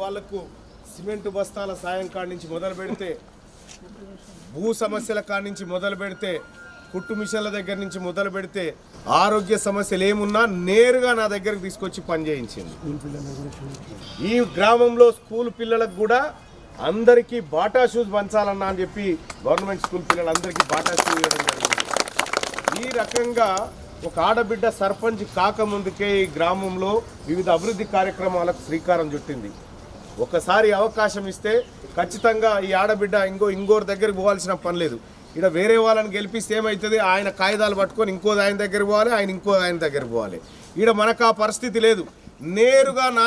వాళ్లకు సిమెంట్ బస్తాల సాయం కాడి నుంచి మొదలు పెడితే, భూ సమస్యల కాడి నుంచి మొదలు పెడితే, కుట్టు మిషన్ల దగ్గర నుంచి మొదలు పెడితే, ఆరోగ్య సమస్యలు ఏమున్నా నేరుగా నా దగ్గరకు తీసుకొచ్చి పని చేయించింది. ఈ గ్రామంలో స్కూల్ పిల్లలకు కూడా అందరికీ బాటా షూస్ పంచాలన్నా అని చెప్పి గవర్నమెంట్ స్కూల్ పిల్లలందరికీ బాటా షూ ఇవ్వడం జరిగింది. ఈ రకంగా ఒక ఆడబిడ్డ సర్పంచ్ కాకముందుకే ఈ గ్రామంలో వివిధ అభివృద్ధి కార్యక్రమాలకు శ్రీకారం చుట్టింది. ఒకసారి అవకాశం ఇస్తే ఖచ్చితంగా ఈ ఆడబిడ్డ ఇంకోరి దగ్గరికి పోవాల్సిన పని లేదు. ఇక్కడ వేరే వాళ్ళని గెలిపిస్తే ఏమవుతుంది, ఆయన కాగితాలు పట్టుకొని ఇంకో ఆయన దగ్గరికి పోవాలి, ఆయన ఇంకో ఆయన దగ్గరికి పోవాలి. ఇక్కడ మనకు ఆ పరిస్థితి లేదు. నేరుగా నా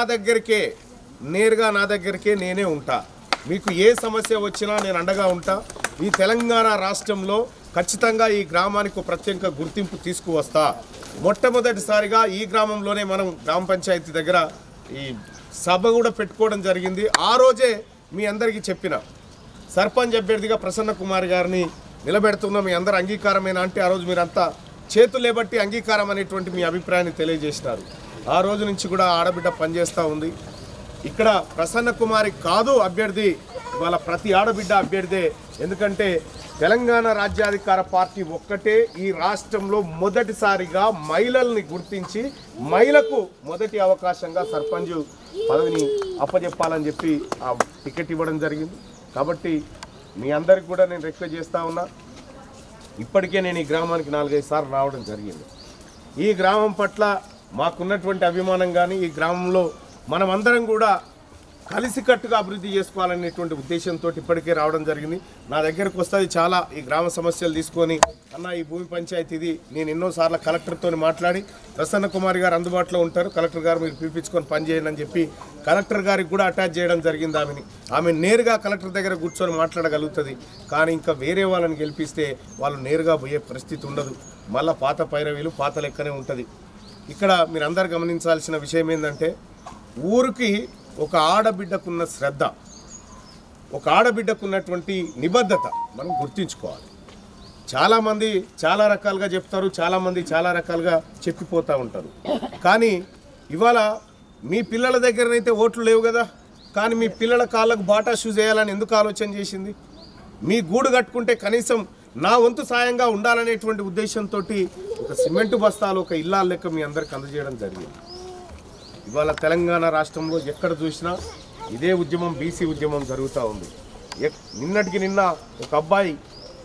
దగ్గరికే నేనే ఉంటా. మీకు ఏ సమస్య వచ్చినా నేను అండగా ఉంటా. ఈ తెలంగాణ రాష్ట్రంలో ఖచ్చితంగా ఈ గ్రామానికి ఒక ప్రత్యేక గుర్తింపు తీసుకువస్తా. మొట్టమొదటిసారిగా ఈ గ్రామంలోనే మనం గ్రామ పంచాయతీ దగ్గర ఈ సభ కూడా పెట్టుకోవడం జరిగింది. ఆ రోజే మీ అందరికీ చెప్పిన సర్పంచ్ అభ్యర్థిగా ప్రసన్న కుమార్ గారిని నిలబెడుతున్నాం, మీ అందరు అంగీకారమేనా అంటే ఆ రోజు మీరంతా చేతులే బట్టి అంగీకారం అనేటువంటి మీ అభిప్రాయాన్ని తెలియజేసినారు. ఆ రోజు నుంచి కూడా ఆడబిడ్డ పనిచేస్తూ ఉంది. ఇక్కడ ప్రసన్న కుమారి కాదు అభ్యర్థి, ఇవాళ ప్రతి ఆడబిడ్డ అభ్యర్థే. ఎందుకంటే తెలంగాణ రాజ్యాధికార పార్టీ ఒక్కటే ఈ రాష్ట్రంలో మొదటిసారిగా మహిళల్ని గుర్తించి మహిళకు మొదటి అవకాశంగా సర్పంచ్ పదవిని అప్పచెప్పాలని చెప్పి ఆ టికెట్ ఇవ్వడం జరిగింది. కాబట్టి మీ అందరికి కూడా నేను రిక్వెస్ట్ చేస్తూ ఉన్నా. ఇప్పటికే నేను ఈ గ్రామానికి 4-5 సార్లు రావడం జరిగింది. ఈ గ్రామం పట్ల మాకున్నటువంటి అభిమానం కానీ, ఈ గ్రామంలో మనమందరం కూడా కలిసికట్టుగా అభివృద్ధి చేసుకోవాలనేటువంటి ఉద్దేశంతో ఇప్పటికే రావడం జరిగింది. నా దగ్గరకు వస్తుంది చాలా ఈ గ్రామ సమస్యలు తీసుకొని, అన్న ఈ భూమి పంచాయతీ ఇది నేను ఎన్నోసార్లు కలెక్టర్తో మాట్లాడి, ప్రసన్న కుమార్ గారు అందుబాటులో ఉంటారు, కలెక్టర్ గారు మీరు పిలిపించుకొని పని చేయండి అని చెప్పి కలెక్టర్ గారికి కూడా అటాచ్ చేయడం జరిగింది. ఆమె నేరుగా కలెక్టర్ దగ్గర కూర్చొని మాట్లాడగలుగుతుంది. కానీ ఇంకా వేరే వాళ్ళని గెలిపిస్తే వాళ్ళు నేరుగా పోయే పరిస్థితి ఉండదు. మళ్ళీ పాత పైరవీలు పాత లెక్కనే ఉంటుంది. ఇక్కడ మీరు అందరు గమనించాల్సిన విషయం ఏంటంటే, ఊరికి ఒక ఆడబిడ్డకున్న శ్రద్ధ, ఒక ఆడబిడ్డకున్నటువంటి నిబద్ధత మనం గుర్తించుకోవాలి. చాలామంది చాలా రకాలుగా చెప్తారు, చాలామంది చాలా రకాలుగా చెప్పిపోతూ ఉంటారు. కానీ ఇవాళ మీ పిల్లల దగ్గరనైతే ఓట్లు లేవు కదా, కానీ మీ పిల్లల కాళ్ళకు బాటా షూస్ వేయాలని ఎందుకు ఆలోచన చేసింది? మీ గూడు కట్టుకుంటే కనీసం నా వంతు సాయంగా ఉండాలనేటువంటి ఉద్దేశంతో ఒక సిమెంటు బస్తాలు, ఒక ఇల్లాల లెక్క మీ అందరికి అందజేయడం జరిగింది. ఇవాళ తెలంగాణ రాష్ట్రంలో ఎక్కడ చూసినా ఇదే ఉద్యమం, బీసీ ఉద్యమం జరుగుతూ ఉంది. నిన్నటికి నిన్న ఒక అబ్బాయి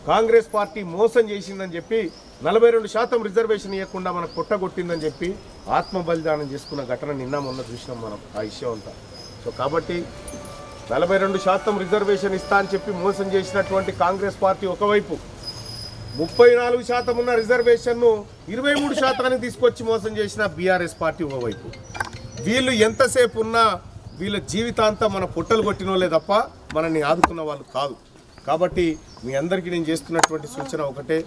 కాంగ్రెస్ పార్టీ మోసం చేసిందని చెప్పి 42% రిజర్వేషన్ ఇవ్వకుండా మనకు కొట్టగొట్టిందని చెప్పి ఆత్మ బలిదానం చేసుకున్న ఘటన నిన్న మొన్న చూసినాం మనం ఆ విషయం అంతా. సో కాబట్టి 42% రిజర్వేషన్ ఇస్తా అని చెప్పి మోసం చేసినటువంటి కాంగ్రెస్ పార్టీ ఒకవైపు, 34% ఉన్న రిజర్వేషన్ను 23% తీసుకొచ్చి మోసం చేసిన బీఆర్ఎస్ పార్టీ ఒకవైపు. వీళ్ళు ఎంతసేపు ఉన్నా వీళ్ళ జీవితాంతం మన పొట్టలు కొట్టినోళ్ళే తప్ప మనల్ని ఆదుకున్న వాళ్ళు కాదు. కాబట్టి మీ అందరికీ నేను చేస్తున్నటువంటి సూచన ఒకటే,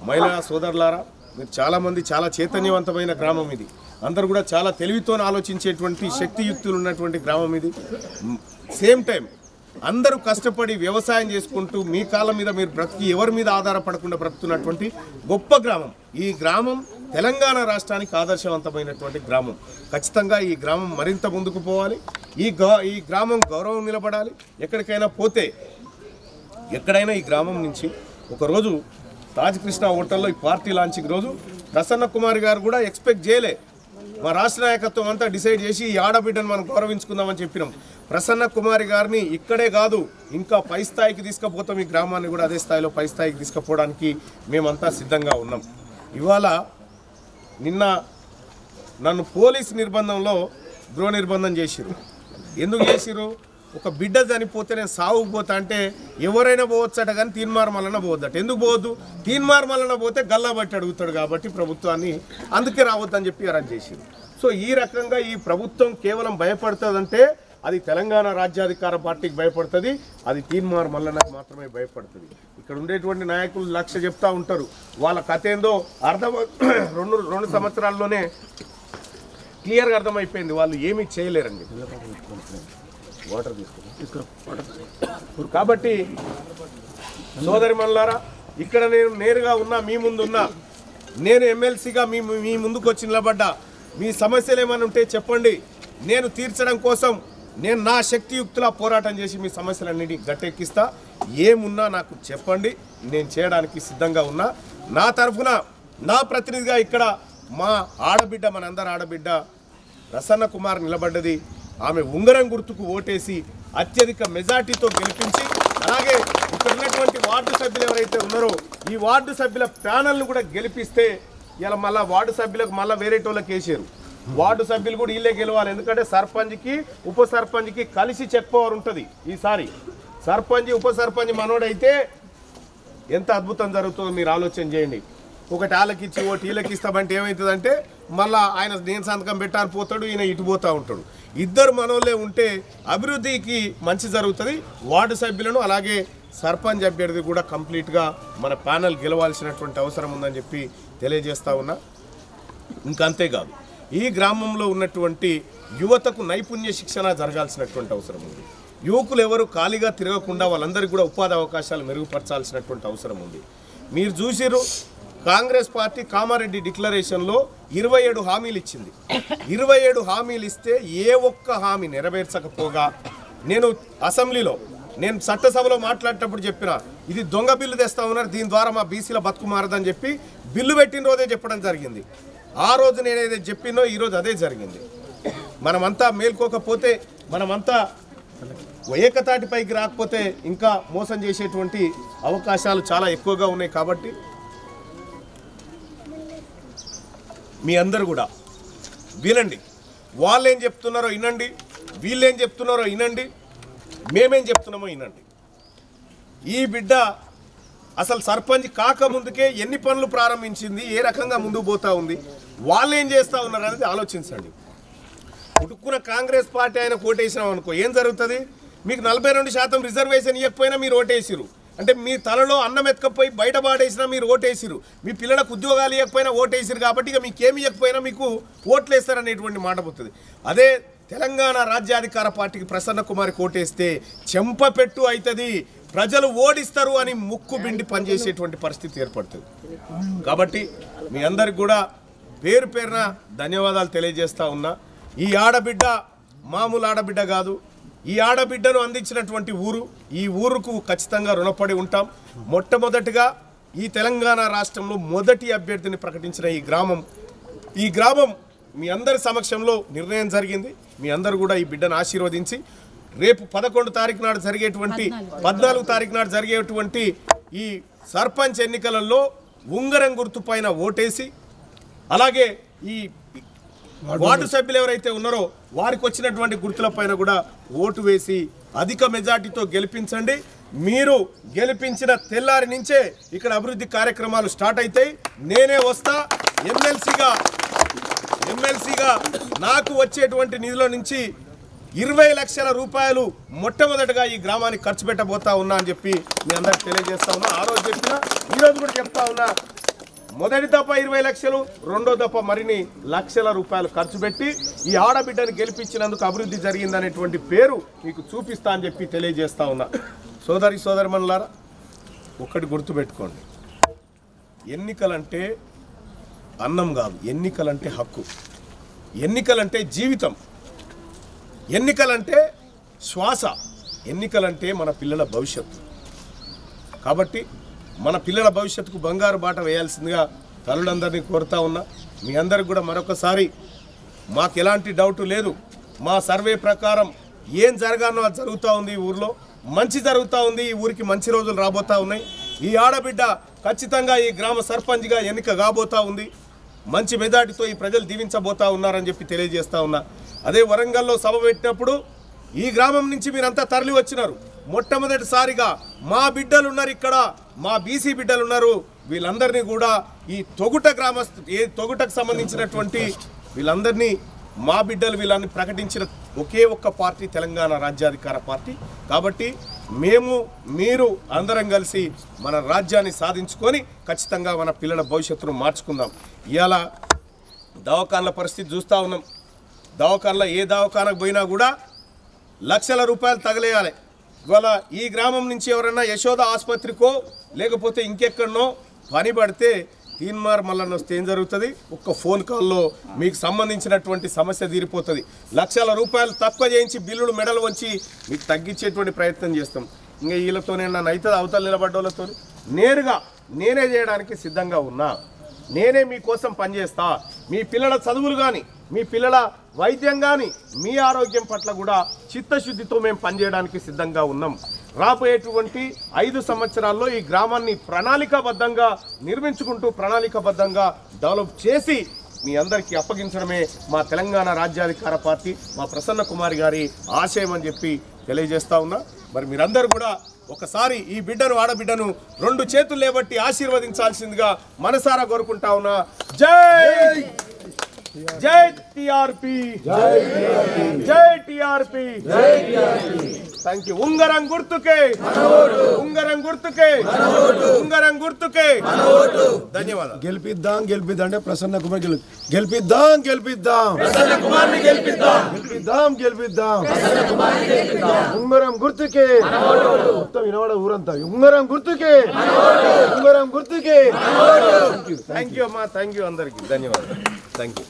మహిళా సోదరులారా, మీరు చాలామంది చాలా చైతన్యవంతమైన గ్రామం ఇది. అందరూ కూడా చాలా తెలివితో ఆలోచించేటువంటి శక్తియుక్తులు ఉన్నటువంటి గ్రామం ఇది. సేమ్ టైం అందరూ కష్టపడి వ్యవసాయం చేసుకుంటూ మీ కాళ్ళ మీద మీరు బ్రతికి ఎవరి మీద ఆధారపడకుండా బ్రతుకుతున్నటువంటి గొప్ప గ్రామం. ఈ గ్రామం తెలంగాణ రాష్ట్రానికి ఆదర్శవంతమైనటువంటి గ్రామం. ఖచ్చితంగా ఈ గ్రామం మరింత ముందుకు పోవాలి. ఈ గ్రామం గౌరవం నిలబడాలి. ఎక్కడికైనా పోతే ఎక్కడైనా ఈ గ్రామం నుంచి ఒకరోజు తాజ్ కృష్ణ హోటల్లో ఈ పార్టీ లాంచింగ్ రోజు ప్రసన్న కుమార్ గారు కూడా ఎక్స్పెక్ట్ చేయలే. మా రాష్ట్ర నాయకత్వం అంతా డిసైడ్ చేసి ఈ ఆడబిడ్డను మనం గౌరవించుకుందామని చెప్పినాం. ప్రసన్న కుమారి గారిని ఇక్కడే కాదు ఇంకా పై స్థాయికి తీసుకుపోతాం. ఈ గ్రామాన్ని కూడా అదే స్థాయిలో పై స్థాయికి తీసుకుపోవడానికి మేమంతా సిద్ధంగా ఉన్నాం. ఇవాళ నిన్న నన్ను పోలీస్ నిర్బంధంలో గృహ నిర్బంధం చేసిరు. ఎందుకు చేసిరు? ఒక బిడ్డ చనిపోతే నేను సాగుకుపోతా అంటే ఎవరైనా పోవచ్చట, కానీ తీన్మార్ మల్లన పోవద్దట. ఎందుకు పోవద్దు? తీన్మార్ మల్లన పోతే గల్లా బట్టి అడుగుతాడు కాబట్టి ప్రభుత్వాన్ని, అందుకే రావద్దని చెప్పి అరెస్ట్ చేసిరు. సో ఈ రకంగా ఈ ప్రభుత్వం కేవలం భయపడుతుందంటే అది తెలంగాణ రాజ్యాధికార పార్టీకి భయపడుతుంది, అది తీన్మార్ మల్లనకు మాత్రమే భయపడుతుంది. ఇక్కడ ఉండేటువంటి నాయకులు లక్ష చెప్తా ఉంటారు, వాళ్ళ కథ ఏందో రెండు సంవత్సరాల్లోనే క్లియర్గా అర్థమైపోయింది. వాళ్ళు ఏమీ చేయలేరండి. వాటర్ కాబట్టి సోదరి మల్లారా, ఇక్కడ నేను నేరుగా ఉన్నా, మీ ముందు ఉన్నా, నేను ఎమ్మెల్సీగా మీ ముందుకు వచ్చి నిలబడ్డా. మీ సమస్యలు ఏమైనా ఉంటే చెప్పండి, నేను తీర్చడం కోసం నేను నా శక్తియుక్తులా పోరాటం చేసి మీ సమస్యలన్నిటిని గట్టెక్కిస్తా. ఏమున్నా నాకు చెప్పండి, నేను చేయడానికి సిద్ధంగా ఉన్నా. నా తరఫున నా ప్రతినిధిగా ఇక్కడ మా ఆడబిడ్డ, మనందరి ఆడబిడ్డ ప్రసన్న కుమార్ నిలబడ్డది. ఆమె ఉంగరం గుర్తుకు ఓటేసి అత్యధిక మెజార్టీతో గెలిపించి, అలాగే ఇక్కడ ఉన్నటువంటి వార్డు సభ్యులు ఎవరైతే ఉన్నారో ఈ వార్డు సభ్యుల ప్యానల్ను కూడా గెలిపిస్తే ఇలా మళ్ళీ వార్డు సభ్యులకు మళ్ళీ వేరే టోళ్ళకి వేసారు. వార్డు సభ్యులు కూడా వీళ్ళే గెలవాలి. ఎందుకంటే సర్పంచ్కి ఉప సర్పంచ్కి కలిసి చెక్ పవర్ ఉంటుంది. ఈసారి సర్పంచ్ ఉప సర్పంచ్ మనోడైతే ఎంత అద్భుతం జరుగుతుందో మీరు ఆలోచన చేయండి. ఒకటి వాళ్ళకిచ్చి ఒకటి వీళ్ళకి ఇస్తామంటే ఏమవుతుందంటే మళ్ళీ ఆయన నేను సంతకం పెట్టాలని పోతాడు, ఈయన ఇటు పోతూ ఉంటాడు. ఇద్దరు మనోళ్ళే ఉంటే అభివృద్ధికి మంచి జరుగుతుంది. వార్డు సభ్యులను అలాగే సర్పంచ్ అభ్యర్థి కూడా కంప్లీట్గా మన ప్యానెల్ గెలవాల్సినటువంటి అవసరం ఉందని చెప్పి తెలియజేస్తా ఉన్నా. ఇంకంతేకాదు, ఈ గ్రామంలో ఉన్నటువంటి యువతకు నైపుణ్య శిక్షణ జరగాల్సినటువంటి అవసరం ఉంది. యువకులు ఎవరు ఖాళీగా తిరగకుండా వాళ్ళందరికీ కూడా ఉపాధి అవకాశాలు మెరుగుపరచాల్సినటువంటి అవసరం ఉంది. మీరు చూసిరు, కాంగ్రెస్ పార్టీ కామారెడ్డి డిక్లరేషన్లో 27 హామీలు ఇచ్చింది. 27 హామీలు ఇస్తే ఏ ఒక్క హామీ నెరవేర్చకపోగా నేను అసెంబ్లీలో నేను చట్టసభలో మాట్లాడేటప్పుడు చెప్పిన ఇది దొంగ బిల్లు తెస్తా ఉన్నారు, దీని ద్వారా మా బీసీల బతుకు మారదని చెప్పి బిల్లు పెట్టిన రోజే చెప్పడం జరిగింది. ఆ రోజు నేనేదో చెప్పినో ఈరోజు అదే జరిగింది. మనమంతా మేల్కోకపోతే, మనమంతా ఏకతాటిపైకి రాకపోతే ఇంకా మోసం చేసేటువంటి అవకాశాలు చాలా ఎక్కువగా ఉన్నాయి. కాబట్టి మీ అందరూ కూడా వినండి. వాళ్ళేం చెప్తున్నారో వినండి, వీళ్ళేం చెప్తున్నారో వినండి, మేమేం చెప్తున్నామో వినండి. ఈ బిడ్డ అసలు సర్పంచ్ కాకముందుకే ఎన్ని పనులు ప్రారంభించింది, ఏ రకంగా ముందుకు పోతా ఉంది, వాళ్ళు ఏం చేస్తూ ఉన్నారు అనేది ఆలోచించండి. పుట్టుకున్న కాంగ్రెస్ పార్టీ ఆయన ఓటేసినాం అనుకో ఏం జరుగుతుంది? మీకు 42% రిజర్వేషన్ ఇవ్వకపోయినా మీరు ఓటేసిరు అంటే మీ తలలో అన్నం ఎత్తుకపోయి బయట పాడేసినా మీరు ఓటేసిరు. మీ పిల్లలకు ఉద్యోగాలు ఇవ్వకపోయినా ఓటేసిరు. కాబట్టి ఇక మీకేమి ఇవ్వకపోయినా మీకు ఓట్లేస్తారనేటువంటి మాట పోతుంది. అదే తెలంగాణ రాజ్యాధికార పార్టీకి ప్రసన్న కుమార్కి ఓటేస్తే చెంపపెట్టు అవుతుంది, ప్రజలు ఓడిస్తారు అని ముక్కు బిండి పనిచేసేటువంటి పరిస్థితి ఏర్పడుతుంది. కాబట్టి మీ అందరికి కూడా పేరు పేరున ధన్యవాదాలు తెలియజేస్తా ఉన్నా. ఈ ఆడబిడ్డ మామూలు ఆడబిడ్డ కాదు. ఈ ఆడబిడ్డను అందించినటువంటి ఊరు, ఈ ఊరుకు ఖచ్చితంగా రుణపడి ఉంటాం. మొట్టమొదటిగా ఈ తెలంగాణ రాష్ట్రంలో మొదటి అభ్యర్థిని ప్రకటించిన ఈ గ్రామం మీ అందరి సమక్షంలో నిర్ణయం జరిగింది. మీ అందరూ కూడా ఈ బిడ్డను ఆశీర్వదించి రేపు 11 తారీఖు నాడు జరిగేటువంటి 14 తారీఖు నాడు జరిగేటువంటి ఈ సర్పంచ్ ఎన్నికలలో ఉంగరం గుర్తు పైన ఓటేసి, అలాగే ఈ వార్డు సభ్యులు ఎవరైతే ఉన్నారో వారికి వచ్చినటువంటి గుర్తుల పైన కూడా ఓటు వేసి అధిక మెజార్టీతో గెలిపించండి. మీరు గెలిపించిన తెల్లారి నుంచే ఇక్కడ అభివృద్ధి కార్యక్రమాలు స్టార్ట్ అవుతాయి. నేనే వస్తా ఎమ్మెల్సీగా నాకు వచ్చేటువంటి నిధుల నుంచి 20 లక్షల రూపాయలు మొట్టమొదటిగా ఈ గ్రామానికి ఖర్చు పెట్టబోతా ఉన్నా అని చెప్పి మీ అందరికి తెలియజేస్తా ఉన్నా. ఆ రోజు చెప్పినా ఈరోజు కూడా చెప్తా ఉన్నా. మొదటి దఫా 20 లక్షలు, రెండో దఫా మరిన్ని లక్షల రూపాయలు ఖర్చు పెట్టి ఈ ఆడబిడ్డను గెలిపించినందుకు అభివృద్ధి జరిగిందనేటువంటి పేరు మీకు చూపిస్తా అని చెప్పి తెలియజేస్తా ఉన్నా. సోదరిమణులారా, ఒక్కటి గుర్తుపెట్టుకోండి, ఎన్నికలంటే అన్నం కాదు, ఎన్నికలంటే హక్కు, ఎన్నికలంటే జీవితం, ఎన్నికలంటే శ్వాస, ఎన్నికలంటే మన పిల్లల భవిష్యత్తు. కాబట్టి మన పిల్లల భవిష్యత్తుకు బంగారు బాట వేయాల్సిందిగా తల్లులందరినీ కోరుతా ఉన్నా. మీ అందరికి కూడా మరొకసారి మాకు ఎలాంటి డౌట్ లేదు. మా సర్వే ప్రకారం ఏం జరగానో అది జరుగుతూ ఉంది. ఈ ఊరిలో మంచి జరుగుతూ ఉంది. ఈ ఊరికి మంచి రోజులు రాబోతూ ఉన్నాయి. ఈ ఆడబిడ్డ ఖచ్చితంగా ఈ గ్రామ సర్పంచ్గా ఎన్నిక కాబోతూ ఉంది. మంచి మెజార్టీతో ఈ ప్రజలు దీవించబోతా ఉన్నారని చెప్పి తెలియజేస్తా ఉన్నా. అదే వరంగల్లో సభ పెట్టినప్పుడు ఈ గ్రామం నుంచి మీరంతా తరలి వచ్చినారు. మొట్టమొదటిసారిగా మా బిడ్డలు ఉన్నారు, ఇక్కడ మా బీసీ బిడ్డలు ఉన్నారు. వీళ్ళందరినీ కూడా ఈ తొగుటకు సంబంధించినటువంటి వీళ్ళందరినీ మా బిడ్డలు వీళ్ళని ప్రకటించిన ఒకే ఒక్క పార్టీ తెలంగాణ రాజ్యాధికార పార్టీ. కాబట్టి మీరు అందరం కలిసి మన రాజ్యాన్ని సాధించుకొని ఖచ్చితంగా మన పిల్లల భవిష్యత్తును మార్చుకుందాం. ఇవాళ దవాఖాన్ల పరిస్థితి చూస్తూ ఉన్నాం. దవాఖాన్లో ఏ దవాఖానకు పోయినా కూడా లక్షల రూపాయలు తగలేయాలి. ఇవాళ ఈ గ్రామం నుంచి ఎవరైనా యశోద ఆసుపత్రికో లేకపోతే ఇంకెక్కడనో పని పడితే తీన్మార్ మల్లన్న వస్తే ఏం జరుగుతుంది? ఒక్క ఫోన్ కాల్లో మీకు సంబంధించినటువంటి సమస్య తీరిపోతుంది. లక్షల రూపాయలు తక్కువ చేయించి బిల్లులు మెడలు వంచి మీకు తగ్గించేటువంటి ప్రయత్నం చేస్తాం. ఇంకా వీళ్ళతోనే నన్ను అవుతుంది అవతల నిలబడ్డోళ్ళతో నేరుగా నేనే చేయడానికి సిద్ధంగా ఉన్నా. నేనే మీకోసం పనిచేస్తా. మీ పిల్లల చదువులు కానీ, మీ పిల్లల వైద్యం కానీ, మీ ఆరోగ్యం పట్ల కూడా చిత్తశుద్ధితో మేము పనిచేయడానికి సిద్ధంగా ఉన్నాం. రాబోయేటువంటి 5 సంవత్సరాల్లో ఈ గ్రామాన్ని ప్రణాళికాబద్ధంగా నిర్మించుకుంటూ ప్రణాళికాబద్ధంగా డెవలప్ చేసి మీ అందరికీ అప్పగించడమే మా తెలంగాణ రాజ్యాధికార పార్టీ, మా ప్రసన్న కుమార్ గారి ఆశయం అని చెప్పి తెలియజేస్తా ఉన్నా. మరి మీరందరూ కూడా ఒకసారి ఈ బిడ్డను ఆడబిడ్డను 2 చేతులు లేబట్టి ఆశీర్వదించాల్సిందిగా మనసారా కోరుకుంటా ఉన్నా. జై జై టిఆర్పి, జై టిఆర్పి. Thank you. ఉంగరం గుర్తుకే, ఉంగరం గుర్తుకే, ఉంగరం గుర్తుకే. ధన్యవాదాలు. గెలిపిద్దాం గెలిపిద్దాం అంటే ప్రసన్న కుమార్ గెలిపిద్దాం గెలిపిద్దాం గెలిపిద్దాం గెలిపిద్దాం ఉంగరం గుర్తుకే. మొత్తం వినవాడ ఊరంతా ఉంగరం గుర్తుకే, ఉంగరం గుర్తుకే. థ్యాంక్ యూ అమ్మా, థ్యాంక్ యూ అందరికీ ధన్యవాదాలు. Thank you.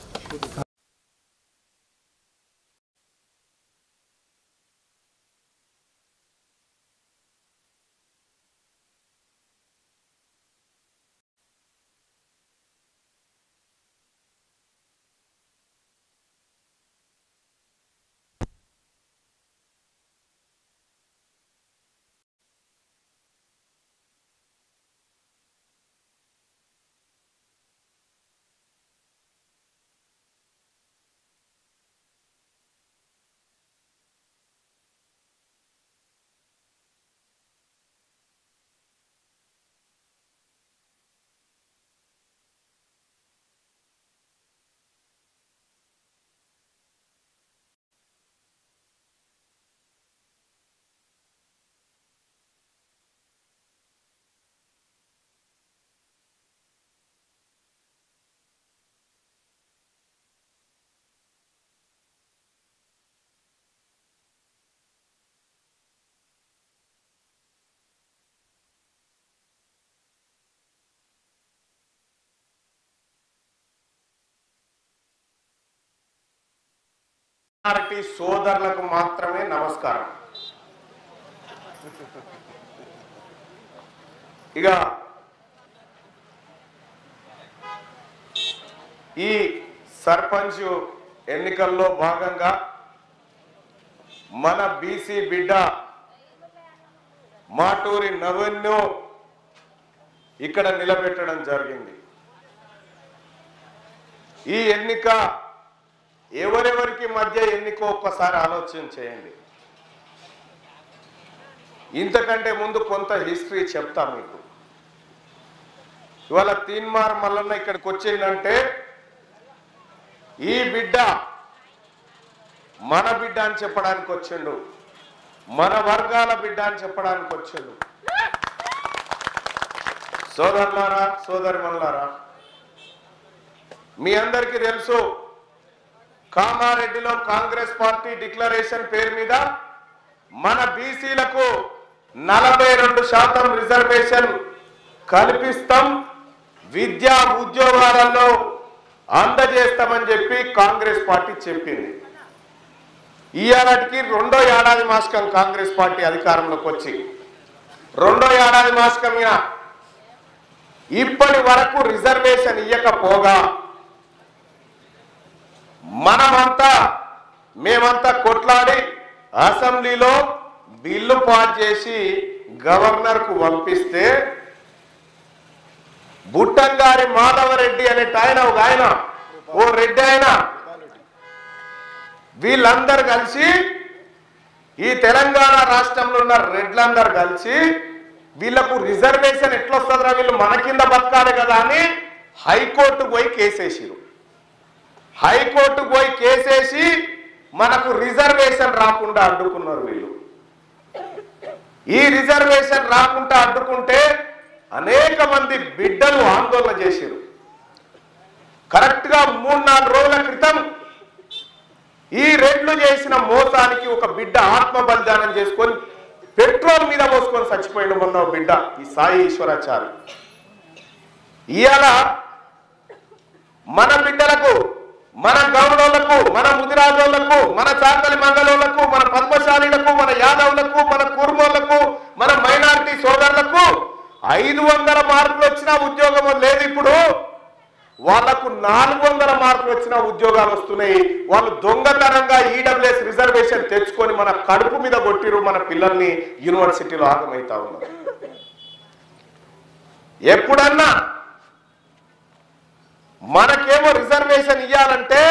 మైనారిటీ సోదరులకు మాత్రమే నమస్కారం. ఇక ఈ సర్పంచ్ ఎన్నికల్లో భాగంగా మన బీసీ బిడ్డ మాటూరి నవీన్ను ఇక్కడ నిలబెట్టడం జరిగింది. ఈ ఎన్నిక ఎవరెవరికి మధ్య ఎన్నిక ఒక్కసారి ఆలోచన చేయండి. ఇంతకంటే ముందు కొంత హిస్టరీ చెప్తా మీకు. ఇవాళ తీన్మార్ మల్లన్న ఇక్కడికి వచ్చిందంటే ఈ బిడ్డ మన బిడ్డ అని చెప్పడానికి వచ్చిండు, మన వర్గాల బిడ్డ అని చెప్పడానికి వచ్చిండు. సోదరులారా, సోదరిమణులారా, మీ అందరికీ తెలుసు కామారెడ్డిలో కాంగ్రెస్ పార్టీ డిక్లరేషన్ పేరు మీద మన బీసీలకు 42% రిజర్వేషన్ కల్పిస్తాం, విద్యా ఉద్యోగాలలో అందజేస్తామని చెప్పి కాంగ్రెస్ పార్టీ చెప్పింది. ఈ ఏడాదికి 2వ ఏడాది మాసకం కాంగ్రెస్ పార్టీ అధికారంలోకి వచ్చి 2వ ఏడాది మాసకం ఇప్పటి వరకు రిజర్వేషన్ ఇవ్వకపోగా మేమంతా కొట్లాడి అసెంబ్లీలో బిల్లు పాస్ చేసి గవర్నర్కు పంపిస్తే బుట్టంగారి మాధవరెడ్డి అనే ఆయన ఓ రెడ్డి ఆయన వీళ్ళందరూ కలిసి ఈ తెలంగాణ రాష్ట్రంలో ఉన్న రెడ్లందరూ కలిసి వీళ్ళకు రిజర్వేషన్ ఎట్లా వస్తుందిరా, వీళ్ళు మన కింద బతకాలి కదా అని హైకోర్టుకు పోయి కేసేసిరు. హైకోర్టుకు పోయి కేసేసి మనకు రిజర్వేషన్ రాకుండా అడ్డుకున్నారు వీళ్ళు. ఈ రిజర్వేషన్ రాకుండా అడ్డుకుంటే అనేక మంది బిడ్డలు ఆందోళన చేశారు. కరెక్ట్ గా 3-4 రోజుల క్రితం ఈ రెడ్లు చేసిన మోసానికి ఒక బిడ్డ ఆత్మ బలిదానం చేసుకొని పెట్రోల్ మీద పోసుకొని చచ్చిపోయిన మొన్న బిడ్డ ఈ సాయి ఈశ్వరాచారి. ఇవాళ మన బిడ్డలకు, మన గౌరవులకు, మన ముదిరాజులకు, మన చాకలి మంగళులకు, మన పద్మశాలీలకు, మన యాదవులకు, మన కుర్మోళ్లకు, మన మైనారిటీ సోదరులకు 500 మార్కులు వచ్చినా ఉద్యోగం లేదు. ఇప్పుడు వాళ్లకు 400 మార్కులు వచ్చినా ఉద్యోగాలు వస్తున్నాయి. వాళ్ళు దొంగతనంగా ఈడబ్ల్యూఎస్ రిజర్వేషన్ తెచ్చుకొని మన కడుపు మీద కొట్టిరు. మన పిల్లల్ని యూనివర్సిటీలో ఆగమవుతా ఉన్నారు. ఎప్పుడన్నా మనకేమో రిజర్వేషన్ ఇవ్వాలంటే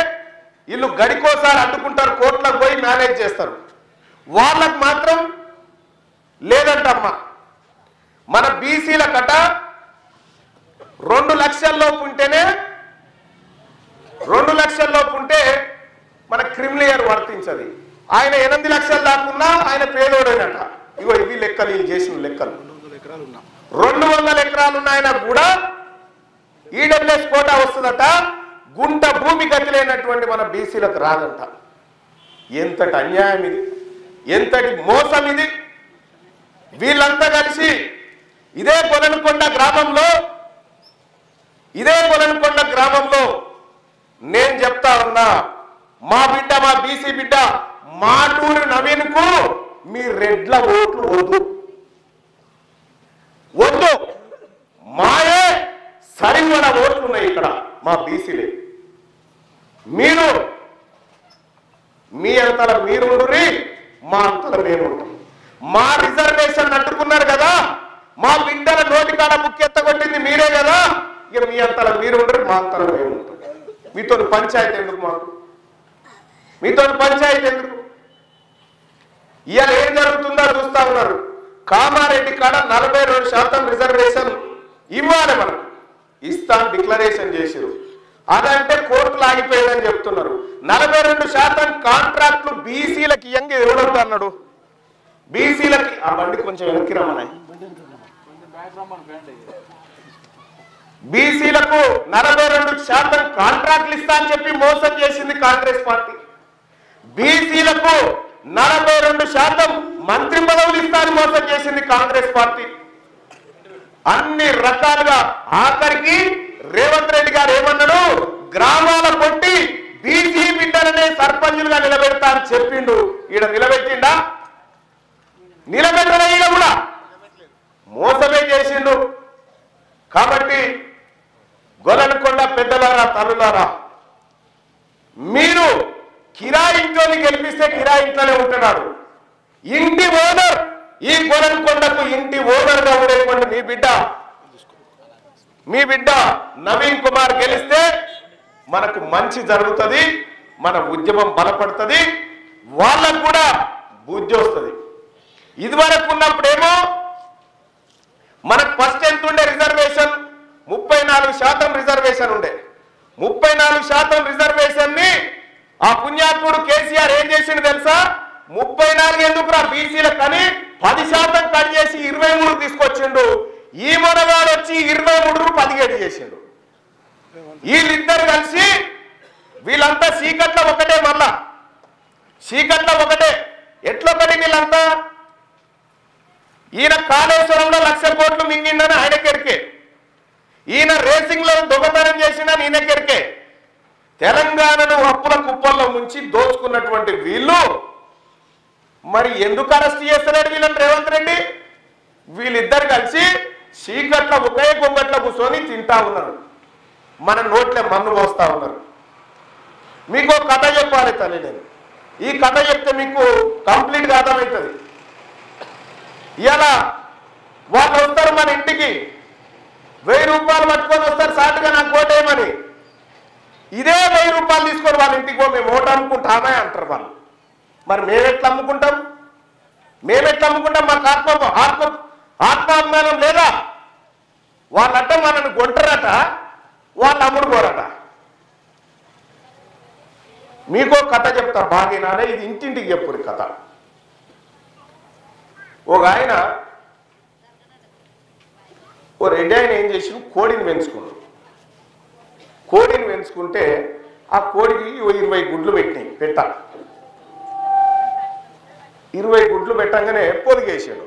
వీళ్ళు గడికోసారి అడ్డుకుంటారు, కోర్టులకు పోయి మేనేజ్ చేస్తారు. వాళ్ళకు మాత్రం లేదంటమ్మా. మన బీసీల కట 2 లక్షల లోపు ఉంటేనే 2 లక్షల లోపు ఉంటే మన క్రిమిలియర్ వర్తించదు. ఆయన 8 లక్షలు దాకున్నా ఆయన పేదోడేనట. ఇగో ఇవి లెక్కలు, వీళ్ళు చేసిన లెక్కలు. 200 ఎకరాలు ఉన్నాయన కూడా ఈడబ్ల్యూఎస్ కోటా వస్తుందట. గుంట భూమి గతి లేనటువంటి మన బీసీలకు రాదంట. ఎంతటి అన్యాయం ఇది, ఎంతటి మోసం ఇది. వీళ్ళంతా కలిసి ఇదే కొలనుకొండ గ్రామంలో నేను చెప్తా ఉన్నా, మా బిడ్డ, మా బీసీ బిడ్డ మాటూరు నవీన్కు మీ రెడ్ల ఓట్లు వద్దు. మాయే సరిపడ ఓట్లు ఉన్నాయి ఇక్కడ మా బీసీలే. మీరు మీ అంతల మీరుండురి, మా అంతల మేము ఉంటాం. మా రిజర్వేషన్ అడ్డుకున్నారు కదా, మా బిడ్డల నోటికాడ ముఖ్యత కొట్టింది మీరే కదా. ఇక మీ అంతల మీరు ఉండరు, మా అంతల మేము ఉంటాం. మీతో పంచాయతీ ఎందుకు మాకు? మీతో పంచాయతీ ఎందుకు? ఇవాళ ఏం జరుగుతుందో చూస్తా ఉన్నారు. కామారెడ్డి కాడ 42% రిజర్వేషన్ ఇవ్వాలి, మనం ఇస్తాను డిక్లరేషన్ చేసిరు. అదంటే కోర్టులు ఆగిపోయిందని చెప్తున్నారు. 42% కాంట్రాక్ట్లు బీసీలకి ఇయ్యంగా ఎవడొద్దు అన్నాడు? బీసీలకి ఆ బండి కొంచెం వెనక్కి రమ్మన్నాయి. బీసీలకు 42% కాంట్రాక్ట్లు ఇస్తా అని చెప్పి మోసం చేసింది కాంగ్రెస్ పార్టీ. బీసీలకు 42% మంత్రి పదవులు ఇస్తా అని మోసం చేసింది కాంగ్రెస్ పార్టీ. అన్ని రకాలుగా ఆఖరికి రేవంత్ రెడ్డి గారు ఏమన్నాడు? గ్రామాల కొట్టి బీసీ బిడ్డలనే సర్పంచులుగా నిలబెడతా అని చెప్పిండు. ఈడ నిలబెట్టిండా? నిలబెట్టలే. ఈడ కూడా మోసమే చేసిండు. కాబట్టి గొలనకొండ పెద్దలారా, తల్లులారా, మీరు కిరాయి ఇంట్లోని గెలిపిస్తే కిరాయి ఇంట్లోనే ఉంటున్నాడు. ఇంటి ఓనర్, ఈ గొలనకొండకు ఇంటి ఓనర్ గా ఉండేటువంటి మీ బిడ్డ నవీన్ కుమార్ గెలిస్తే మనకు మంచి జరుగుతుంది, మన ఉద్యమం బలపడుతుంది, వాళ్ళకు కూడా బుద్ధి వస్తుంది. ఇదివరకు ఉన్నప్పుడేమో మనకు ఫస్ట్ ఎంత ఉండే రిజర్వేషన్? 34% రిజర్వేషన్ ఉండే. 34% రిజర్వేషన్ ని ఆ పుణ్యాత్ముడు కేసీఆర్ ఏం చేసిండు తెలుసా? 34 ఎందుకురా బీసీలకు అని 10% కట్ చేసి 23 తీసుకొచ్చిండు. ఈ మొనగాడు వచ్చి 23 17 చేసిండు. వీళ్ళిద్దరు కలిసి వీళ్ళంతా సీకట్ల ఒకటే, మళ్ళా సీకట్ల ఒకటే. ఎట్లొకటి వీళ్ళంతా? ఈయన కాళేశ్వరంలో 1,00,000 కోట్లు మింగిండని ఆయనకెరికే, ఈయన రేసింగ్ లో దొంగతనం చేసిందని ఈయనకెరికే. తెలంగాణను అప్పుల కుప్పల్లో ముంచి దోచుకున్నటువంటి వీళ్ళు మరి ఎందుకు అరెస్ట్ చేస్తలేడు వీళ్ళని రేవంత్ రెడ్డి? వీళ్ళిద్దరు కలిసి చీకట్ల ఒకే గొంగట్ల కూర్చొని తింటా ఉన్నారు, మన నోట్లే మన్ను పోస్తా ఉన్నారు. మీకు కథ చెప్పాలి తల్లి. నేను ఈ కథ చెప్తే మీకు కంప్లీట్గా అర్థమవుతుంది. ఇలా వాళ్ళు వస్తారు మన ఇంటికి, 1000 రూపాయలు పట్టుకొని వస్తారు సాటుగా నాకు ఓటేయమని. ఇదే 1000 రూపాయలు తీసుకొని వాళ్ళ ఇంటికి పో, మేము ఓటు అమ్ముకుంటామే అంటారు వాళ్ళు. మరి మేమెట్లా అమ్ముకుంటాం? మాకు ఆత్మాభిమానం లేదా? వాళ్ళంట మనల్ని కొంటారట, వాళ్ళు అమ్ముడుకోరట. మీకో కథ చెప్తా బాగినానే, ఇది ఇంటింటికి చెప్పురు కథ. ఒక ఆయన, ఓ రెడ్డి ఆయన ఏం చేసి కోడిని పెంచుకున్నాడు. కోడిని పెంచుకుంటే ఆ కోడికి 20 గుడ్లు పెట్టినాయి. 20 గుడ్లు పెట్టంగానే పొదిగేసిండు.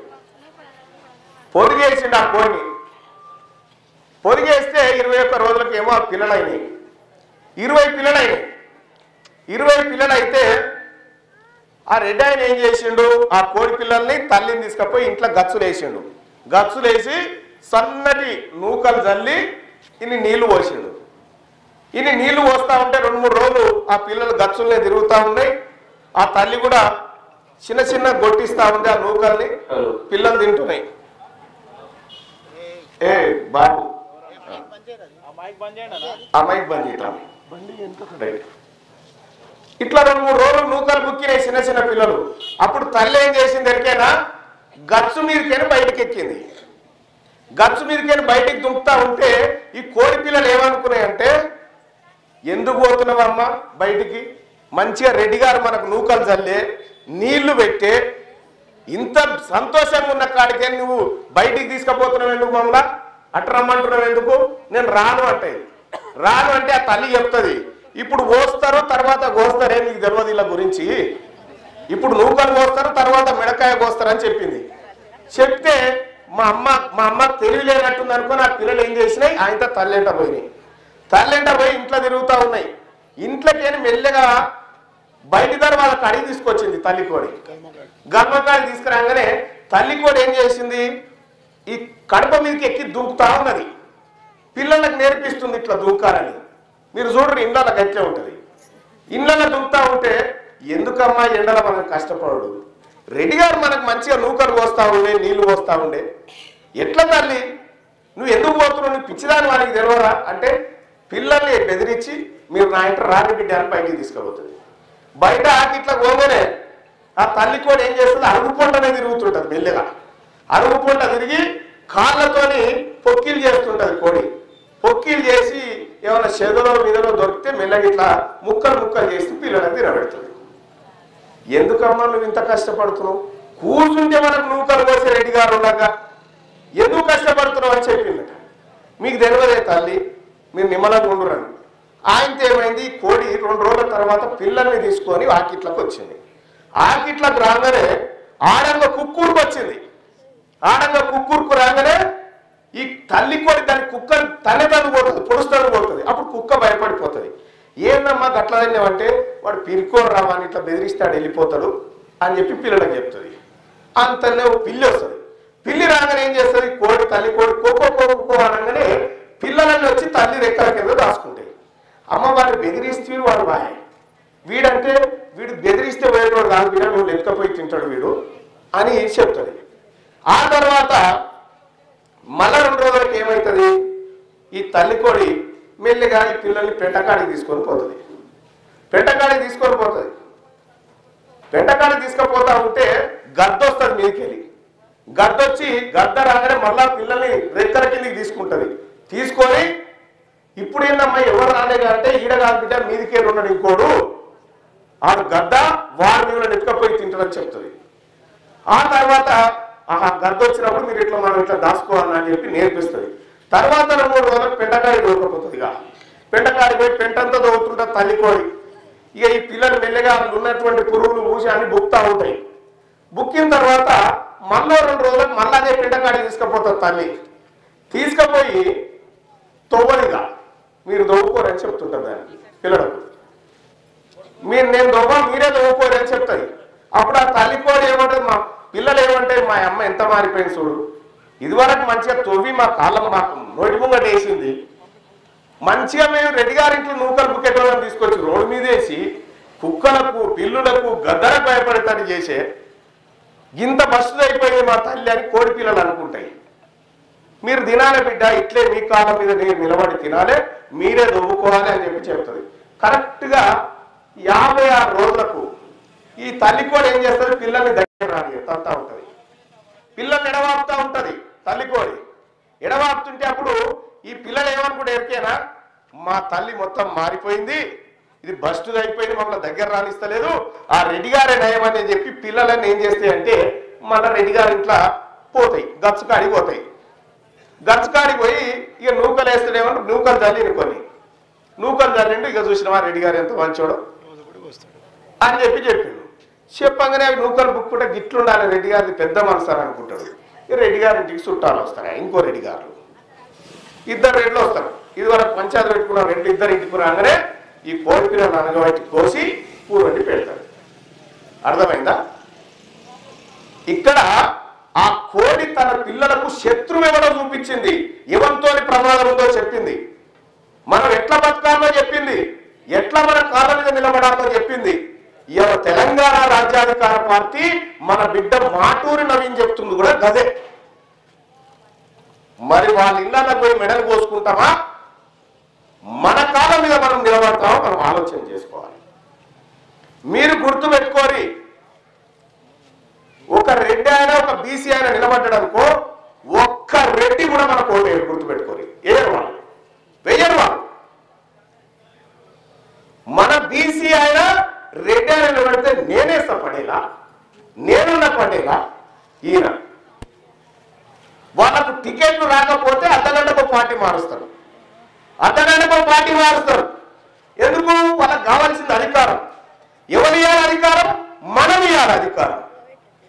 ఆ కోడిని పొదిగేస్తే 21 రోజులకు ఏమో ఆ పిల్లలైనాయి. 20 పిల్లలైనాయి. 20 పిల్లలైతే ఆ రెడ్డి ఆయన ఏం చేసిండు, ఆ కోడి పిల్లల్ని తల్లిని తీసుకపోయి ఇంట్లో గచ్చులు వేసిండు. గచ్చులు వేసి సన్నటి నూకలు జల్లి ఇన్ని నీళ్లు పోసిండు. ఇన్ని నీళ్లు పోస్తూ ఉంటే 2-3 రోజులు ఆ పిల్లలు గచ్చులనే తిరుగుతూ ఉన్నాయి. ఆ తల్లి కూడా చిన్న చిన్న గొట్టిస్తూ ఉంది. ఆ నూకల్ని పిల్లలు తింటున్నాయి. ఏ బాబు ఆ మైక్ బంద్ చేయటం. ఇట్లా 2-3 రోజులు నూకలు బుక్కినాయి చిన్న చిన్న పిల్లలు. అప్పుడు తల్లి ఏం చేసింది ఎరికైనా, గచ్చు మీదకైనా బయటకు ఎక్కింది. గచ్చు మీదకైనా బయటికి దుంపుతా ఉంటే ఈ కోడి పిల్లలు ఏమనుకున్నాయంటే, ఎందుకు పోతున్నావమ్మా బయటికి, మంచిగా రెడ్డి గారు మనకు నూకలు చల్లే నీళ్లు పెట్టే ఇంత సంతోషంగా ఉన్న కాడికే నువ్వు బయటికి తీసుకుపోతున్నావు ఎందుకు, మమ్మల్ని అట్ట రమ్మంటున్నావు ఎందుకు, నేను రాను అంటే. రాను అంటే ఆ తల్లి చెప్తుంది, ఇప్పుడు కోస్తారు తర్వాత కోస్తారే నీకు తెలియదు ఇలా గురించి, ఇప్పుడు నూకలు కోస్తారు తర్వాత మిడకాయ కోస్తారని చెప్పింది. చెప్తే మా అమ్మ తెలియలేనట్టుంది అనుకుని ఆ పిల్లలు ఏం చేసినాయి, ఆయనతో తల్లెంట పోయినాయి. తల్లెంట పోయి ఇంట్లో తిరుగుతూ ఉన్నాయి. ఇంట్లోకి మెల్లగా బయట వాళ్ళకి అడిగి తీసుకొచ్చింది తల్లి కోడి. గర్భకాడి తీసుకురాగానే తల్లి కోడి ఏం చేసింది, ఈ కడప మీదకి ఎక్కి దూకుతా ఉన్నది. పిల్లలకు నేర్పిస్తుంది ఇట్లా దూకాలని. మీరు చూడండి ఇండ్ల గట్లే ఉంటుంది. ఇండ్లలో దూకుతా ఉంటే ఎందుకమ్మా ఎండలో మనం కష్టపడడు, రెడ్డి గారు మనకు మంచిగా నూకలు పోస్తూ ఉండే నీళ్లు పోస్తూ ఉండే, ఎట్లా తల్లి నువ్వు ఎందుకు పోతున్నావు, నువ్వు పిచ్చిదాని వారికి తెలియరా అంటే పిల్లల్ని బెదిరించి మీరు నా ఇంటర్ రాని బిడ్డ అని బయటికి తీసుకుపోతుంది. బయట ఆకిట్లా పోగానే ఆ తల్లి కూడా ఏం చేస్తుంది, అరుగు పొంటనే తిరుగుతుంటుంది. మెల్లగా అరుగు పొంట తిరిగి కాళ్ళతోని పొక్కిలు చేస్తుంటుంది కోడి. పొక్కిలు చేసి ఏమైనా చెదలో మీదలో దొరికితే మెల్లగా ఇట్లా ముక్కలు చేసి పిల్లలకు తినబెడుతుంది. ఎందుకమ్మా నువ్వు ఇంత కష్టపడుతున్నావు, కూర్చుంటే మనకు నూకలు కోసే రెడ్డి గారు ఉన్నాక ఎందుకు కష్టపడుతున్నావు అని చెప్పిందట. మీకు తెలియదే తల్లి, మీరు నిమ్మలంగా ఉండురని. ఆయనతో ఏమైంది, కోడి 2 రోజుల తర్వాత పిల్లల్ని తీసుకొని ఆకిట్లకు వచ్చింది. ఆకిట్లకు రాగానే ఆడంగా కుక్కూరుకు వచ్చింది. ఆడంగా కుక్కూరుకు రాగానే ఈ తల్లి కోడి దాని కుక్కను తనెదను పోతుంది, పొడుస్తాను పోతుంది. అప్పుడు కుక్క భయపడిపోతుంది. ఏందమ్మా గట్లా తిన్నావంటే వాడు పిరుకోడు రావా అని ఇట్లా బెదిరిస్తాడు వెళ్ళిపోతాడు అని చెప్పి పిల్లలకు చెప్తుంది. అంతనే పిల్లి వస్తుంది. పిల్లి రాగానే ఏం చేస్తుంది, కోడి తల్లి కోడి కోకో అనగానే పిల్లలన్నీ వచ్చి తల్లి రెక్కల కింద దాచుకుంటాయి. అమ్మ వాడిని బెదిరిస్తే వాడు బాయ్, వీడంటే వీడు బెదిరిస్తే పోయేటోడు కాదు, వీడ నువ్వు లెక్కపోయి తింటాడు వీడు అని చెప్తుంది. ఆ తర్వాత మళ్ళా 2 రోజులకి ఏమవుతుంది, ఈ తల్లి కోడి మెల్లిగా ఈ పిల్లల్ని పెంటకాడికి తీసుకొని పోతుంది. పెంటకాడికి తీసుకుపోతా ఉంటే గద్ద వస్తుంది మీదకి వెళ్ళి. గద్దొచ్చి గద్ద రాగానే మళ్ళా పిల్లల్ని రెక్కల కిందికి తీసుకుంటుంది. తీసుకొని ఇప్పుడు ఏందమ్మా ఎవరు రాలేగా అంటే ఈడ కాదు బిడ్డ మీదికి వెళ్ళి ఉన్నాడు ఇంకోడు, ఆడు గద్ద వారి మీద నెట్టుకపోయి తింటాడని చెప్తుంది. ఆ తర్వాత ఆహా గద్ద వచ్చినప్పుడు మీరు ఇట్లా మనం ఇట్లా దాచుకోవాలని చెప్పి నేర్పిస్తుంది. తర్వాత 2-3 రోజులకు పెంటకాడి దొరకపోతుంది. ఇక పెంటకాడి పోయి పెంటంతా దొరుకుతుంటుంది తల్లి కోడి. ఇక ఈ పిల్లలు మెల్లగా ఉన్నటువంటి పురుగులు ఊసి అన్ని బుక్తా ఉంటాయి. బుక్కిన తర్వాత మళ్ళీ 2 రోజులకు మళ్ళీ అదే పెంటకాడి తీసుకుపోతుంది తల్లి. తీసుకుపోయి తొవ్వలిగా మీరు దొవ్వుకోరని చెప్తుంటుంది దాన్ని పిల్లలకు. నేను దొవ్వ మీరే దొవ్వుకోరని చెప్తుంది. అప్పుడు ఆ తల్లి కోడి ఏమంటుంది, మా పిల్లలు ఏమంటే మా అమ్మ ఎంత మారిపోయింది చూడు, ఇదివరకు మంచిగా తొవ్వి మా కాళ్ళకు మాకు నోటి ముంగట వేసింది, మంచిగా మేము రెడ్డి గారింట్లో నూకలు బుక్కెట్లను తీసుకొచ్చి రోడ్డు మీద వేసి కుక్కలకు పిల్లులకు గద్దలకు భయపడేటట్టు చేసే ఇంత బస్సు అయిపోయింది మా తల్లి అని కోడి పిల్లలు అనుకుంటాయి. మీరు తినాలే బిడ్డ, ఇట్లే మీ కాళ్ళ మీద నేను నిలబడి తినాలే, మీరే దొవ్వుకోవాలి అని చెప్పి చెప్తుంది. కరెక్ట్గా 56 రోజులకు ఈ తల్లి కోడి ఏం చేస్తుంది, పిల్లల్ని దగ్గర తంతా ఉంటుంది. పిల్లల్ని ఎడవాపుతా ఉంటుంది తల్లి కోడి. ఎడవాపుతుంటే అప్పుడు ఈ పిల్లలు ఏమనుకుంటే ఎరికేనా, మా తల్లి మొత్తం మారిపోయింది, ఇది బస్టు అయిపోయింది, మమ్మల్ని దగ్గర రానిస్తలేదు, ఆ రెడ్డి గారే నయమని చెప్పి పిల్లలన్నీ ఏం చేస్తాయంటే మళ్ళీ రెడ్డి గారి ఇంట్లో పోతాయి, గచ్చుకాడికి పోతాయి. గచ్చుకాడికి పోయి ఇక నూకలు వేస్తాడేమో నూకలు జల్లిని కొన్ని నూకలు జల్లిండు. ఇక చూసినవా రెడ్డి గారు ఎంత మంచోడో అని చెప్పిండు. చెప్పగానే అవి నూకలు బుక్కుంటే గిట్లుండాలి రెడ్డి గారిది పెద్ద మనసు అని అనుకుంటాడు. ఇక రెడ్డి గారి ఇంటికి చుట్టాలు వస్తాయి, ఇంకో రెడ్డి గారు 2 రెడ్లు వస్తారు. ఇది వరకు పంచాయతీ పెట్టుకున్న రెడ్లు 2 ఇంటికి రాగానే ఈ కోడి పిల్లలు అనగబట్టి కోసి పూర్వండి పెడతారు. అర్థమైందా? ఇక్కడ ఆ కోడి తన పిల్లలకు శత్రువు ఎవడో చూపించింది, ఎవరితో ప్రమాదం ఉందో చెప్పింది, మనం ఎట్లా బతకాలో చెప్పింది, ఎట్లా మన కాళ్ళ మీద నిలబడాలో చెప్పింది. ఇవాళ తెలంగాణ రాజ్యాధికార పార్టీ మన బిడ్డ మాటూరి నవీన్ చెప్తుంది కూడా గదే. మరి వాళ్ళ ఇళ్ళలో పోయి మెడలు కోసుకుంటామా, మన కాళ్ళ మీద మనం నిలబడతామో మనం ఆలోచన చేసుకోవాలి. మీరు గుర్తు పెట్టుకోరి, ఒక రెడ్డి అయినా ఒక బీసీ అయినా నిలబడ్డాడనుకో, ఒక్క రెడ్డి కూడా మన కోట గుర్తు పెట్టుకోరి, వేయరు వాళ్ళు. మన బీసీ అయినా రెడ్డి అయినా నిలబడితే నేనేస్తా పడేలా, నేనున్న పడేలా ఈయన. వాళ్ళకు టికెట్లు రాకపోతే అర్ధగంటకు పార్టీ మారుస్తారు. ఎందుకు? వాళ్ళకి కావాల్సిన అధికారం. ఎవరు ఇవ్వాలి అధికారం? మనం ఇవ్వాలి అధికారం.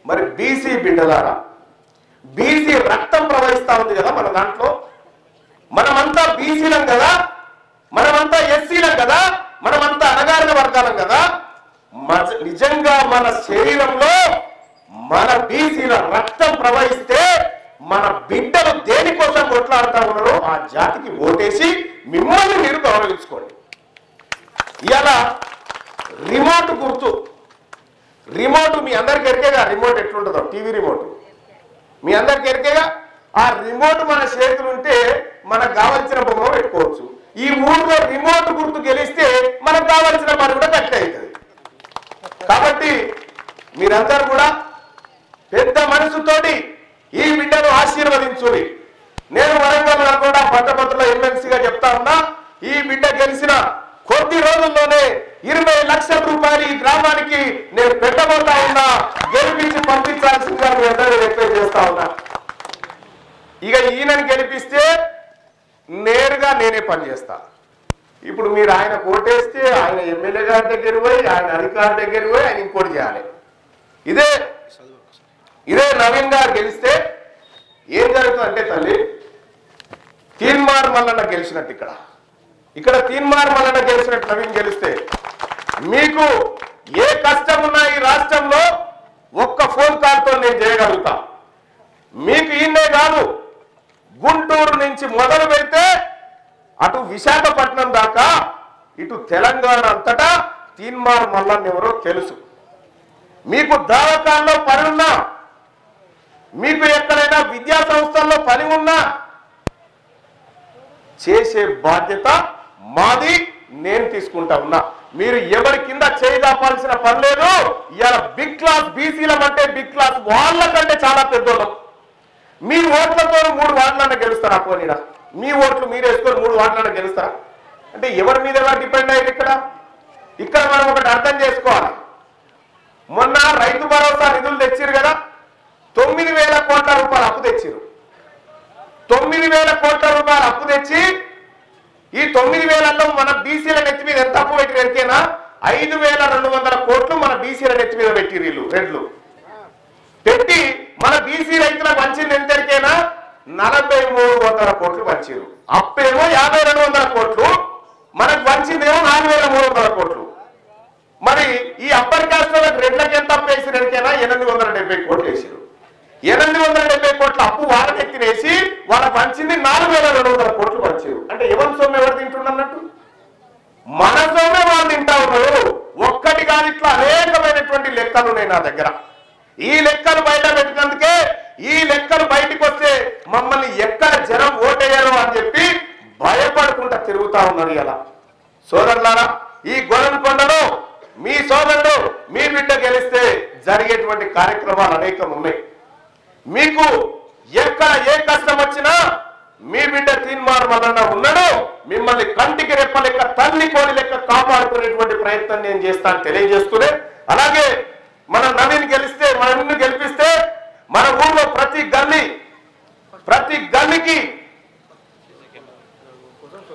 మరి బీసీ బిడ్డలారా, బీసీ రక్తం ప్రవహిస్తా ఉంది కదా మన దాంట్లో. మనమంతా బీసీలం కదా, మనమంతా ఎస్సీలం కదా, మనమంతా అణగారిన వర్గాలం కదా. నిజంగా మన శరీరంలో మన బీసీల రక్తం ప్రవహిస్తే మన బిడ్డలు దేనికోసం కొట్లాడుతూ ఉన్నారో ఆ జాతికి ఓటేసి మిమ్మల్ని మీరు గౌరవించుకోండి. ఇవాళ రిమోట్ గుర్తు, రిమోట్ మీ అందరికి ఎరికేగా, రిమోట్ ఎట్లుంటుందో టీవీ రిమోట్ మీ అందరికి ఎరికేగా. ఆ రిమోట్ మన చేతులు ఉంటే మనకు కావాల్సిన బొమ్మ పెట్టుకోవచ్చు. ఈ ఊళ్ళో రిమోట్ గుర్తు గెలిస్తే మనకు కావాల్సిన పని కూడా కట్ అవుతుంది. కాబట్టి మీరందరూ కూడా పెద్ద మనసుతోటి ఈ బిడ్డను ఆశీర్వదించుని. నేను వరంగల్ కాకుండా పట్టభద్రుల ఎమ్మెల్సీగా చెప్తా ఉన్నా, ఈ బిడ్డ గెలిచిన కొద్ది రోజుల్లోనే 20 లక్షల రూపాయలు ఈ గ్రామానికి నేను పెట్టబోతా ఉన్నా. గెలిపించి పంపించాల్సిందిగా మీ అందరూ రిక్వెస్ట్ చేస్తా ఉన్నా. ఇక ఈయనని గెలిపిస్తే నేరుగా నేనే పనిచేస్తా. ఇప్పుడు మీరు ఆయన కోటేస్తే ఆయన ఎమ్మెల్యే గారి దగ్గర పోయి, ఆయన అధికారి దగ్గర పోయి ఆయన ఇంకోటి చేయాలి. ఇదే నవీన్ గారు గెలిస్తే ఏం జరుగుతుందంటే తల్లి, తీన్మార్ మల్లన్న గెలిచినట్టు ఇక్కడ తీన్మార్ మల్లన్న గెలిచినట్టు నవీన్ గెలిస్తే మీకు ఏ కష్టం ఉన్నా ఈ రాష్ట్రంలో ఒక్క ఫోన్ కాల్తో నేను చేయగలుగుతా. మీకు ఈయనే కాదు, గుంటూరు నుంచి మొదలు పెడితే అటు విశాఖపట్నం దాకా ఇటు తెలంగాణ అంతటా తీన్మార్ మల్లన్న ఎవరో తెలుసు. మీకు దవాఖానలో పని ఉన్నా, మీకు ఎక్కడైనా విద్యా సంస్థల్లో పని ఉన్నా చేసే బాధ్యత మాది, నేను తీసుకుంటా ఉన్నా. మీరు ఎవరి కింద చేయదాపాల్సిన పని లేదు. ఇవాళ బిగ్ క్లాస్ బీసీలం అంటే బిగ్ క్లాస్ వాళ్ళకంటే చాలా పెద్దోళ్ళం. మీ ఓట్లతో 3 వార్డులన్నా గెలుస్తారా? పోనీడా మీ ఓట్లు మీరు వేసుకొని 3 వార్డులన్నా గెలుస్తారా? అంటే ఎవరి మీద ఎవరు డిపెండ్ అయ్యారు? ఇక్కడ మనం ఒకటి అర్థం చేసుకోవాలి. మొన్న రైతు భరోసా నిధులు తెచ్చిరు కదా, 9,000 కోట్ల రూపాయలు అప్పు తెచ్చిరు. 9,000 కోట్ల రూపాయలు అప్పు తెచ్చి ఈ 9,000లో మన బీసీల నెత్తి మీద ఎంత అప్పు పెట్టి ఎరికేనా? 5,200 కోట్లు మన బీసీల నెత్తి మీద పెట్టి వీళ్ళు రెడ్లు పెట్టి మన బీసీ రైతులకు పంచింది ఎంత ఎరికేనా? 4,300 కోట్లు పంచారు. అప్పేమో 5,200 కోట్లు, మనకు పంచిందేమో 4,300 కోట్లు. మరి ఈ అప్పర్ కాస్ట్ వాళ్ళకి రెడ్లకి ఎంత అప్పు వేసి ఎరికేనా? 870 కోట్లు వేసారు. 870 కోట్ల అప్పు వాళ్ళకి ఎత్తినేసి వాళ్ళ పంచింది 4,200 కోట్లు పంచారు. అంటే ఎవరి సొమ్ము ఎవరు తింటున్నట్టు? మన సొమ్మే వాళ్ళు తింటా ఉన్నారు. ఒక్కటి కాదు, ఇట్లా అనేకమైనటువంటి లెక్కలు ఉన్నాయి నా దగ్గర. ఈ లెక్కలు బయట పెట్టినందుకే ఈ లెక్కలు బయటకు వస్తే మమ్మల్ని ఎక్కడ జనం ఓటేయారో అని చెప్పి భయపడుకుంటా తిరుగుతా ఉన్నారు. ఇలా సోదరులారా, ఈ గొల్లకొండలో మీ సోదరుడు మీ బిడ్డ గెలిస్తే జరిగేటువంటి కార్యక్రమాలు అనేకం ఉన్నాయి. మీకు ఎక్కడ ఏ కష్టం వచ్చినా మీ బిడ్డ తీన్మార్ మల్లన్న ఉన్నాడు. మిమ్మల్ని కంటికి రెప్ప లెక్క, తల్లి కోడి లెక్క కాపాడుకునేటువంటి ప్రయత్నం నేను చేస్తాను తెలియజేస్తూనే, అలాగే మన నవీన్ గెలిస్తే, మన గెలిపిస్తే మన ఊళ్ళో ప్రతి గల్లీకి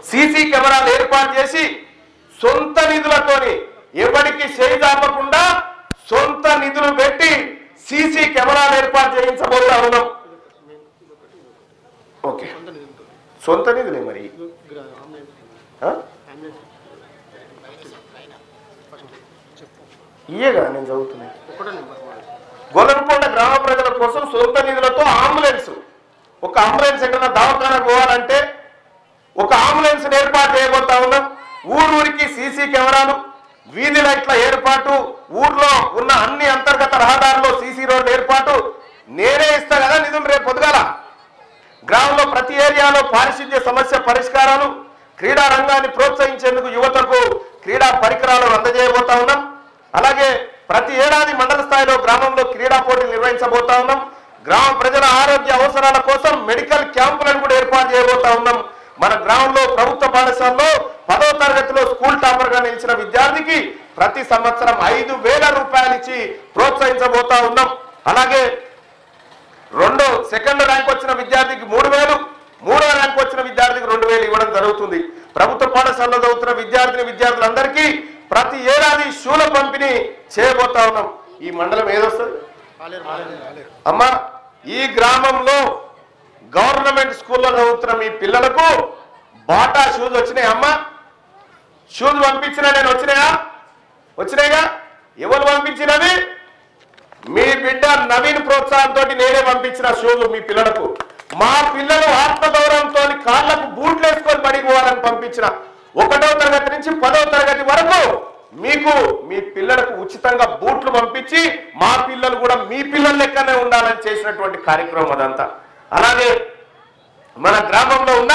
సీసీ కెమెరాలు ఏర్పాటు చేసి సొంత నిధులతోని ఎవరికి చేయి దాపకుండా సొంత నిధులు పెట్టి సీసీ కెమెరాలు ఏర్పాటు చేయించబోతా ఉన్నాం. ఓకే, సొంత నిధులే మరి. ఇయేగా నేను చదువుతున్నాను. గొల్లనకొండ గ్రామ ప్రజల కోసం సొంత నిధులతో అంబులెన్స్, ఒక అంబులెన్స్ ఎక్కడన్నా దవాఖానా పోవాలంటే ఒక అంబులెన్స్ ఏర్పాటు చేయబోతా ఉన్నాం. ఊరూరికి సీసీ కెమెరాలు, వీధి లైట్ల ఏర్పాటు, ఊర్లో ఉన్న అన్ని అంతర్గత రహదారుల్లో సీసీ రోడ్ల ఏర్పాటు నేనే ఇస్తా కదా నిధులు రేపు పొద్దుగాల. గ్రామంలో ప్రతి ఏరియాలో పారిశుద్ధ్య సమస్య పరిష్కారాలు, క్రీడా రంగాన్ని ప్రోత్సహించేందుకు యువతకు క్రీడా పరికరాలను అందజేయబోతా ఉన్నాం. అలాగే ప్రతి ఏడాది మండల స్థాయిలో గ్రామంలో క్రీడా పోటీలు నిర్వహించబోతా ఉన్నాం. గ్రామ ప్రజల ఆరోగ్య అవసరాల కోసం మెడికల్ క్యాంపులను కూడా ఏర్పాటు చేయబోతా ఉన్నాం. మన గ్రామంలో ప్రభుత్వ పాఠశాలలో 10వ తరగతిలో స్కూల్ టాపర్ గా నిలిచిన విద్యార్థికి ప్రతి సంవత్సరం 5,000 రూపాయలు ఇచ్చి ప్రోత్సహించబోతా ఉన్నాం. అలాగే సెకండ్ ర్యాంక్ వచ్చిన విద్యార్థికి 3,000, 3వ ర్యాంక్ వచ్చిన విద్యార్థికి 2,000 ఇవ్వడం జరుగుతుంది. ప్రభుత్వ పాఠశాలలో చదువుతున్న విద్యార్థులందరికీ ప్రతి ఏడాది షూల పంపిణీ చేయబోతా ఉన్నాం. ఈ మండలం ఏదొస్తుంది అమ్మా? ఈ గ్రామంలో గవర్నమెంట్ స్కూల్లో చదువుతున్న మీ పిల్లలకు బాటా షూస్ వచ్చినాయి అమ్మా? షూస్ పంపించినా నేను వచ్చినాయిగా. ఎవరు పంపించినవి? మీ బిడ్డ నవీన్ ప్రోత్సాహంతో నేనే పంపించిన షూలు మీ పిల్లలకు. మా పిల్లలు ఆత్మగౌరవంతో కాళ్లకు బూట్లు వేసుకొని పడిపోవాలని పంపించిన 1వ తరగతి నుంచి 10వ తరగతి వరకు మీకు మీ పిల్లలకు ఉచితంగా బూట్లు పంపించి మా పిల్లలు కూడా మీ పిల్లల లెక్కనే ఉండాలని చేసినటువంటి కార్యక్రమం అదంతా. అలాగే మన గ్రామంలో ఉన్న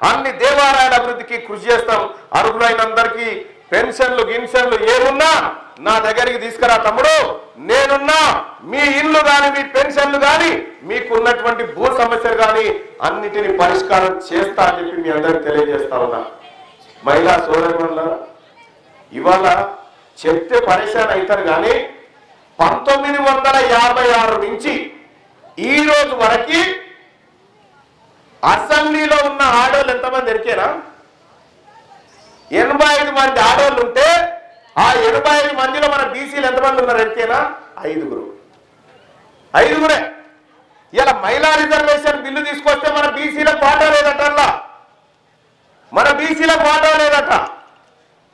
అన్ని దేవాలయాల అభివృద్ధికి కృషి చేస్తాం. అర్హులైన అందరికీ పెన్షన్లు గిన్షన్లు ఏమున్నా నా దగ్గరికి తీసుకురా తమ్ముడు, నేనున్నా. మీ ఇల్లు కానీ మీ పెన్షన్లు కానీ మీకున్నటువంటి భూ సమస్యలు కానీ అన్నిటిని పరిష్కారం చేస్తా అని చెప్పి మీ అందరికి తెలియజేస్తా ఉన్నా. మహిళా సోదరులారా, ఇవాళ చెప్తే పరిశాన్ అవుతారు కానీ 1956 నుంచి ఈ రోజు వరకు అసెంబ్లీలో ఉన్న ఆడోళ్ళు ఎంతమంది ఎరికేనా? 85 మంది ఆడోళ్ళు ఉంటే ఆ 85 మందిలో మన బీసీలు ఎంతమంది ఉన్నారు ఎరికేనా? 5గురే. ఇలా మహిళా రిజర్వేషన్ బిల్లు తీసుకొస్తే మన బీసీలకు వాటా లేదట.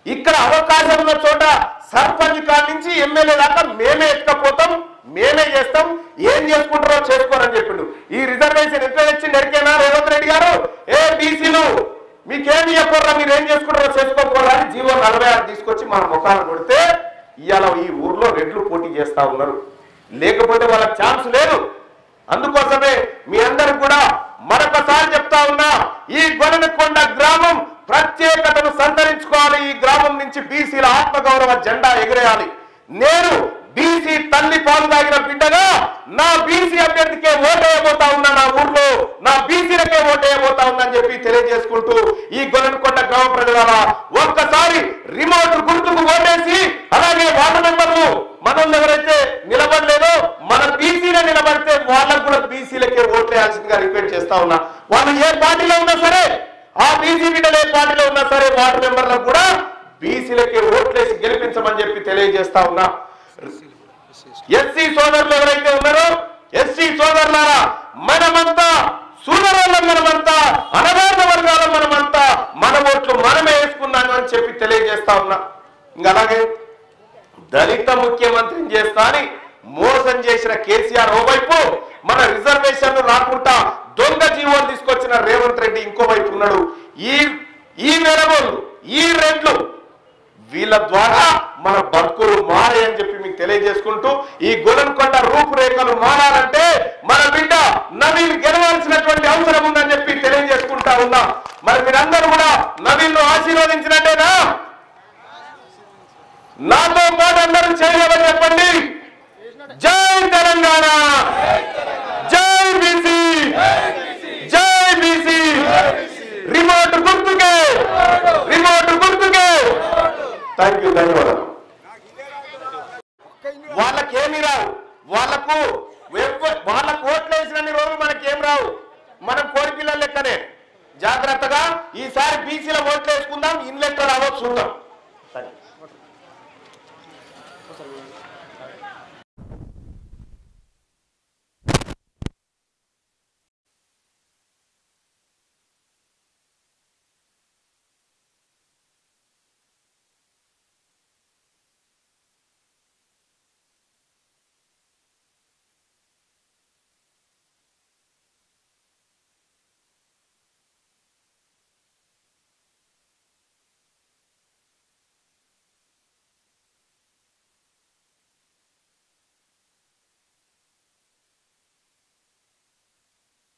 ఇక్కడ అవకాశం ఉన్న చోట సర్పంచ్ కాడి నుంచి ఎమ్మెల్యే దాకా మేమే ఎక్కపోతాం, మేమే చేస్తాం. ఏం చేసుకుంటారో చేసుకోరని చెప్పిండు. ఈ రిజర్వేషన్ ఎట్లా తెచ్చింది ఎరికేనా రేవంత్ రెడ్డి గారు? బీసీలు మీకేమి చెప్పరా, మీరు ఏం చేసుకుంటారో చేసుకోకూడదు అని జీవో 46 తీసుకొచ్చి మన ముఖాలను కొడితే ఇవాళ ఈ ఊర్లో రెడ్లు పోటీ చేస్తా ఉన్నారు. లేకపోతే వాళ్ళకి ఛాన్స్ లేదు. అందుకోసమే మీ అందరికి కూడా మరొకసారి చెప్తా ఉన్నా, ఈ గొల్లనకొండ గ్రామం ప్రత్యేకతను సంతరించుకోవాలి. ఈ గ్రామం నుంచి బీసీల ఆత్మగౌరవ జెండా ఎగిరేయాలి. నేను బీసీ తల్లి పాలు తాగిన బిడ్డగా నా బీసీ అభ్యర్థికే ఓటేయబోతా ఉన్నా. నా ఊర్లో నా బీసీలకే ఓటేయబోతా ఉన్నా అని చెప్పి తెలియజేసుకుంటూ ఈ గొల్లనకొండ గ్రామ ప్రజలారా ఒక్కసారి రిమోట్ గుర్తుకు ఓటేసి, అలాగే వార్డు మెంబర్లు మనల్ని ఎవరైతే నిలబడలేదో మన బీసీలే నిలబడితే వాళ్ళకు కూడా బీసీలకే ఓట్లేయాల్సిందిగా రిక్వెస్ట్ చేస్తా ఉన్నా. వాళ్ళు ఏ పార్టీలో ఉన్నా సరే, ఆ బీసీ బిడ్డలు ఏ పార్టీలో ఉన్నా సరే వార్డు మెంబర్లకు కూడా బీసీలకే ఓట్లేసి గెలిపించమని చెప్పి తెలియజేస్తా ఉన్నా. ఎస్సీ సోదరులు ఎవరైతే ఉన్నారో, ఎస్సీ సోదరులారా, మనమంతా సూదరులం, మనమంతా అనగారిన వర్గాల, మనమంతా మన ఓట్లు మనమే వేసుకున్నాను అని చెప్పి తెలియజేస్తా ఉన్నా. ఇంకా అలాగే దళిత ముఖ్యమంత్రిని చేస్తా అని మోసం చేసిన కేసీఆర్ ఓవైపు, మన రిజర్వేషన్లు రాకుండా దొంగ జీవోలు తీసుకొచ్చిన రేవంత్ రెడ్డి ఇంకోవైపు ఉన్నాడు. ఈ వెరగోళ్ళు, ఈ రెడ్లు, వీళ్ళ ద్వారా మన బతుకులు మారాయని చెప్పి మీకు తెలియజేసుకుంటూ, ఈ గొల్లనకొండ రూపురేఖలు మారాలంటే మన బిడ్డ నవీన్ గెలవాల్సినటువంటి అవసరం ఉందని చెప్పి తెలియజేసుకుంటా ఉన్నా. మరి మీరందరూ కూడా నవీన్ ను ఆశీర్వదించినట్టేనా? నాతో పాటు అందరూ చేయగలని చెప్పండి. జై తెలంగాణ, జై బీసీ, జై బీసీ. రిమోట్ గుర్తుకే, రిమోట్ గుర్తుకే. థ్యాంక్ యూ, ధన్యవాదాలు. వాళ్ళకేమి రావు, వాళ్ళకు ఓట్లు వేసినన్ని రోజులు మనకేం రావు. మనం కోడి పిల్లల లెక్కనే. జాగ్రత్తగా ఈసారి బీసీల ఓట్లు వేసుకుందాం. ఇన్లెటర్ రావో చూద్దాం.